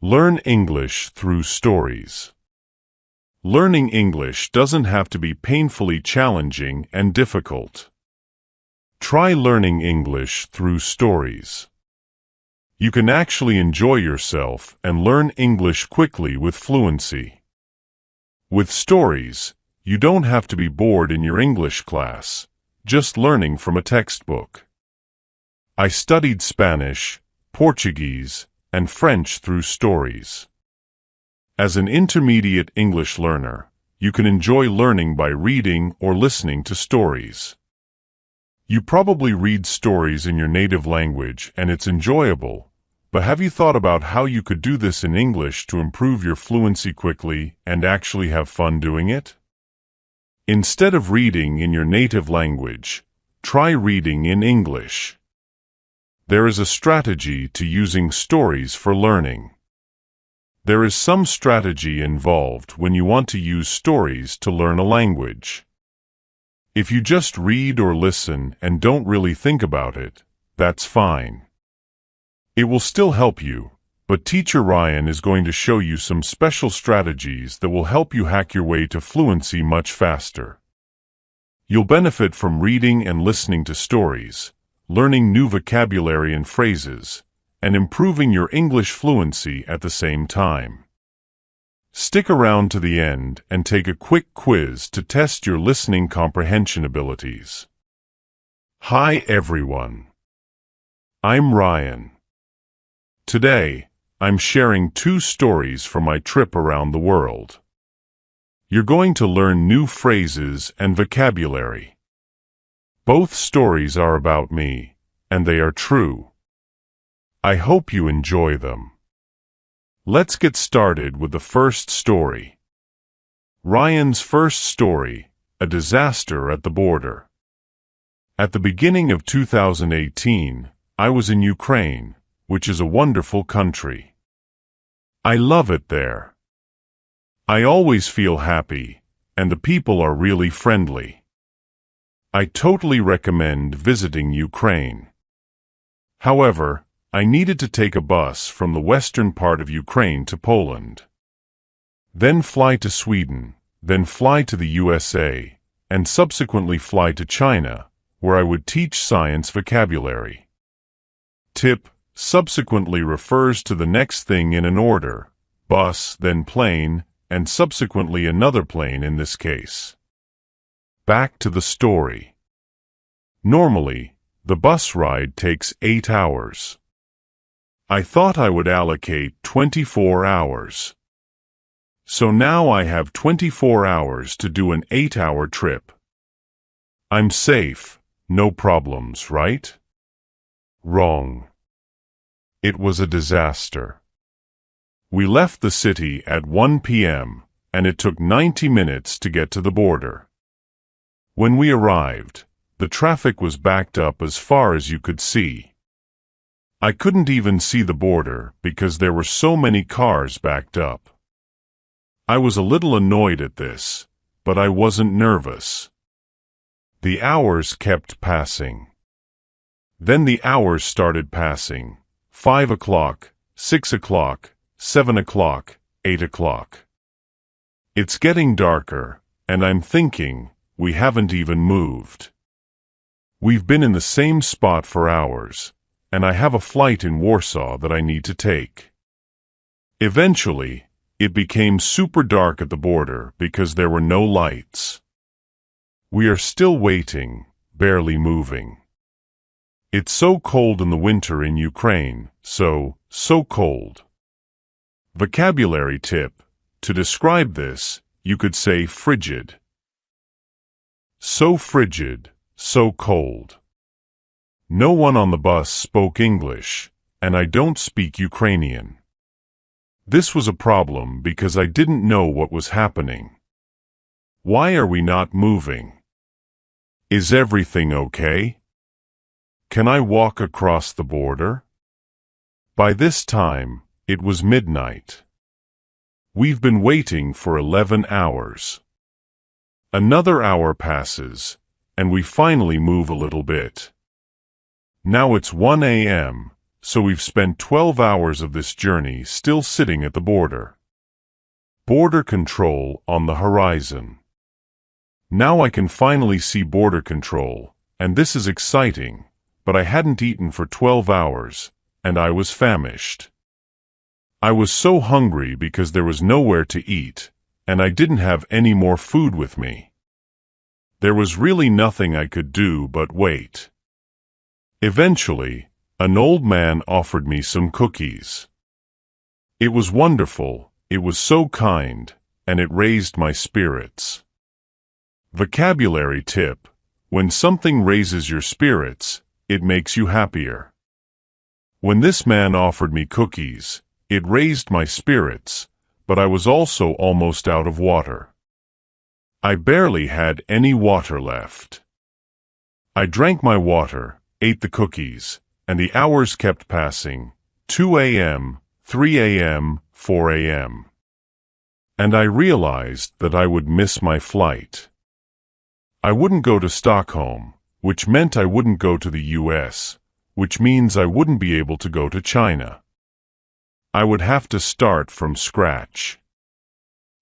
Learn English through stories. Learning English doesn't have to be painfully challenging and difficult. Try learning English through stories. You can actually enjoy yourself and learn English quickly with fluency. With stories, you don't have to be bored in your English class, just learning from a textbook. I studied Spanish, Portuguese, and French through stories. As an intermediate English learner, you can enjoy learning by reading or listening to stories. You probably read stories in your native language and it's enjoyable, but have you thought about how you could do this in English to improve your fluency quickly and actually have fun doing it? Instead of reading in your native language, try reading in English. There is a strategy to using stories for learning. There is some strategy involved when you want to use stories to learn a language. If you just read or listen and don't really think about it, that's fine. It will still help you, but Teacher Ryan is going to show you some special strategies that will help you hack your way to fluency much faster. You'll benefit from reading and listening to stories, learning new vocabulary and phrases, and improving your English fluency at the same time. Stick around to the end and take a quick quiz to test your listening comprehension abilities. Hi everyone. I'm Ryan. Today, I'm sharing 2 stories from my trip around the world. You're going to learn new phrases and vocabulary. Both stories are about me, and they are true. I hope you enjoy them. Let's get started with the first story. Ryan's first story, a disaster at the border. At the beginning of 2018, I was in Ukraine, which is a wonderful country. I love it there. I always feel happy, and the people are really friendly. I totally recommend visiting Ukraine. However, I needed to take a bus from the western part of Ukraine to Poland. Then fly to Sweden, then fly to the USA, and subsequently fly to China, where I would teach science vocabulary. Tip: subsequently refers to the next thing in an order: bus, then plane, and subsequently another plane in this case. Back to the story. Normally, the bus ride takes 8 hours. I thought I would allocate 24 hours. So now I have 24 hours to do an 8-hour trip. I'm safe, no problems, right? Wrong. It was a disaster. We left the city at 1 p.m., and it took 90 minutes to get to the border. When we arrived, the traffic was backed up as far as you could see. I couldn't even see the border because there were so many cars backed up. I was a little annoyed at this, but I wasn't nervous. The hours kept passing. Then the hours started passing: 5 o'clock, 6 o'clock, 7 o'clock, 8 o'clock. It's getting darker, and I'm thinking, we haven't even moved. We've been in the same spot for hours, and I have a flight in Warsaw that I need to take. Eventually, it became super dark at the border because there were no lights. We are still waiting, barely moving. It's so cold in the winter in Ukraine, so cold. Vocabulary tip: to describe this, you could say frigid. So frigid, so cold. No one on the bus spoke English, and I don't speak Ukrainian. This was a problem because I didn't know what was happening. Why are we not moving? Is everything okay? Can I walk across the border? By this time, it was midnight. We've been waiting for 11 hours. Another hour passes, and we finally move a little bit. Now it's 1 a.m., so we've spent 12 hours of this journey still sitting at the border. Border control on the horizon. Now I can finally see border control, and this is exciting, but I hadn't eaten for 12 hours, and I was famished. I was so hungry because there was nowhere to eat, and I didn't have any more food with me. There was really nothing I could do but wait. Eventually, an old man offered me some cookies. It was wonderful, it was so kind, and it raised my spirits. Vocabulary tip: when something raises your spirits, it makes you happier. When this man offered me cookies, it raised my spirits, but I was also almost out of water. I barely had any water left. I drank my water, ate the cookies, and the hours kept passing, 2 a.m., 3 a.m., 4 a.m. And I realized that I would miss my flight. I wouldn't go to Stockholm, which meant I wouldn't go to the US, which means I wouldn't be able to go to China. I would have to start from scratch.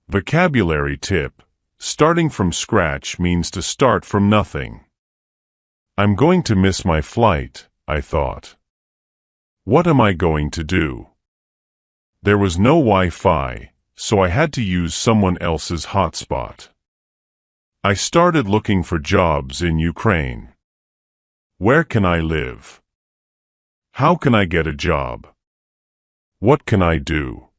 Vocabulary tip: starting from scratch means to start from nothing. I'm going to miss my flight, I thought. What am I going to do? There was no Wi-Fi, so I had to use someone else's hotspot. I started looking for jobs in Ukraine. Where can I live? How can I get a job? What can I do?